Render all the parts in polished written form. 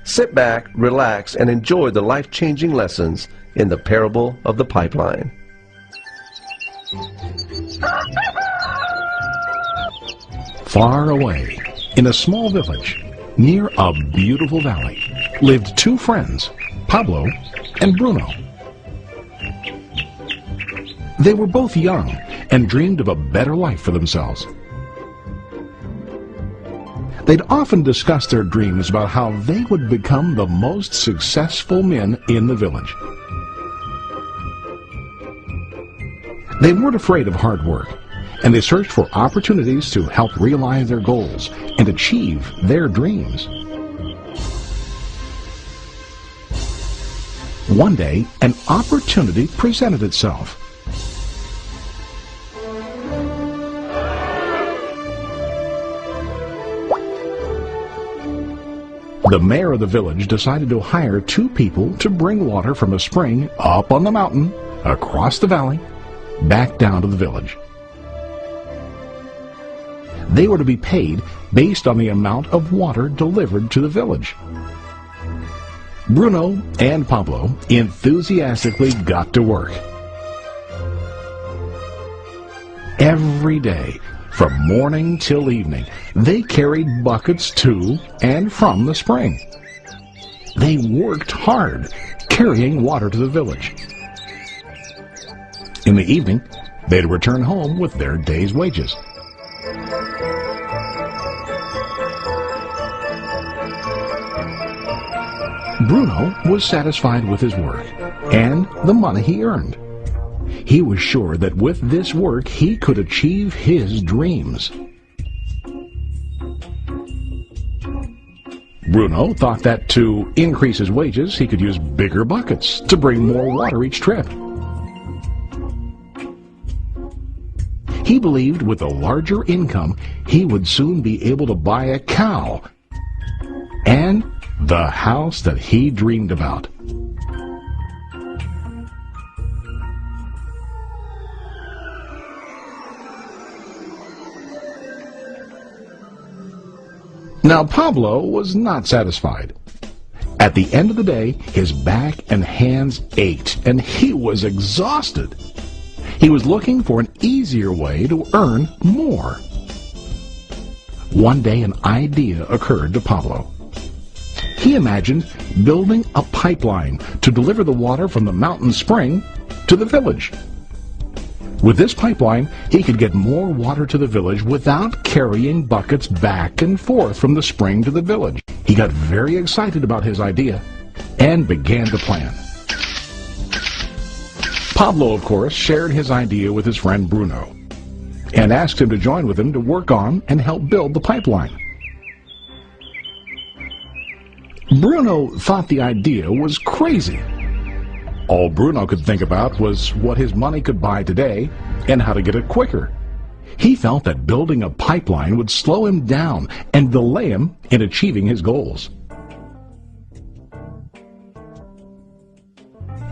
Sit back, relax, and enjoy the life-changing lessons in the parable of the pipeline. Far away, in a small village, near a beautiful valley, lived two friends, Pablo and Bruno. They were both young and dreamed of a better life for themselves. They'd often discuss their dreams about how they would become the most successful men in the village. They weren't afraid of hard work, and they searched for opportunities to help realize their goals and achieve their dreams. One day, an opportunity presented itself. The mayor of the village decided to hire two people to bring water from a spring up on the mountain, across the valley, back down to the village. They were to be paid based on the amount of water delivered to the village. Bruno and Pablo enthusiastically got to work. Every day, from morning till evening, they carried buckets to and from the spring. They worked hard, carrying water to the village. In the evening, they'd return home with their day's wages. Bruno was satisfied with his work and the money he earned. He was sure that with this work he could achieve his dreams. Bruno thought that to increase his wages he could use bigger buckets to bring more water each trip. He believed with a larger income he would soon be able to buy a cow and the house that he dreamed about. Now Pablo was not satisfied. At the end of the day, his back and hands ached, and he was exhausted. He was looking for an easier way to earn more. One day an idea occurred to Pablo. He imagined building a pipeline to deliver the water from the mountain spring to the village. With this pipeline, he could get more water to the village without carrying buckets back and forth from the spring to the village. He got very excited about his idea and began to plan. Pablo, of course, shared his idea with his friend Bruno and asked him to join with him to work on and help build the pipeline. Bruno thought the idea was crazy. All Bruno could think about was what his money could buy today and how to get it quicker. He felt that building a pipeline would slow him down and delay him in achieving his goals.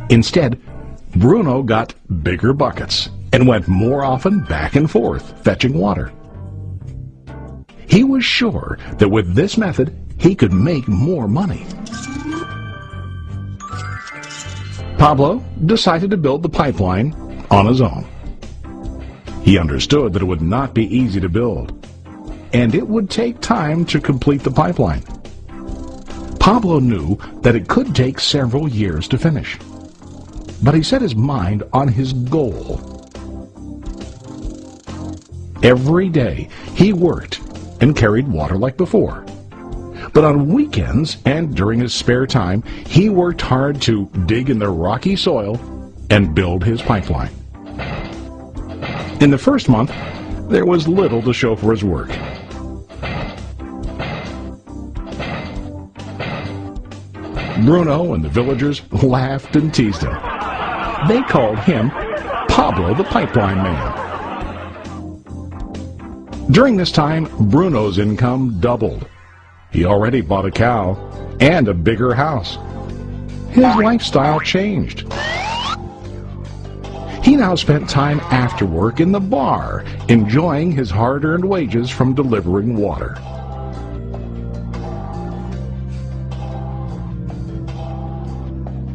Instead, Bruno got bigger buckets and went more often back and forth, fetching water. He was sure that with this method, he could make more money. Pablo decided to build the pipeline on his own. He understood that it would not be easy to build, and it would take time to complete the pipeline. Pablo knew that it could take several years to finish, but he set his mind on his goal. Every day he worked and carried water like before. But on weekends and during his spare time, he worked hard to dig in the rocky soil and build his pipeline. In the first month, there was little to show for his work. Bruno and the villagers laughed and teased him. They called him Pablo the Pipeline Man. During this time, Bruno's income doubled. He already bought a cow and a bigger house. His lifestyle changed. He now spent time after work in the bar, enjoying his hard-earned wages from delivering water.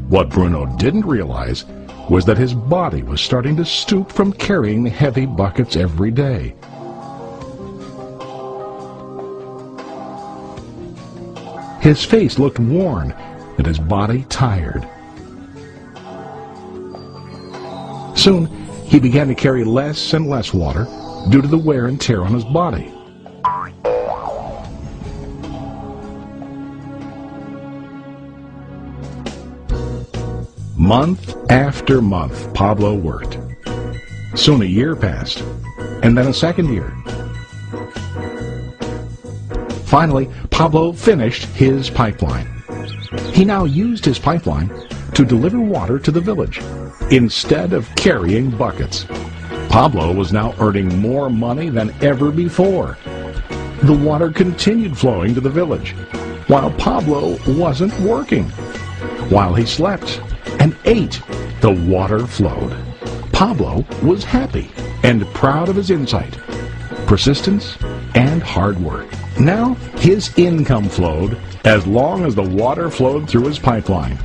What Bruno didn't realize was that his body was starting to stoop from carrying the heavy buckets every day. His face looked worn and his body tired. Soon, he began to carry less and less water due to the wear and tear on his body. Month after month, Pablo worked. Soon a year passed, and then a second year. Finally, Pablo finished his pipeline. He now used his pipeline to deliver water to the village instead of carrying buckets. Pablo was now earning more money than ever before. The water continued flowing to the village, while Pablo wasn't working. While he slept and ate, the water flowed. Pablo was happy and proud of his insight, persistence, and hard work. Now his income flowed as long as the water flowed through his pipeline.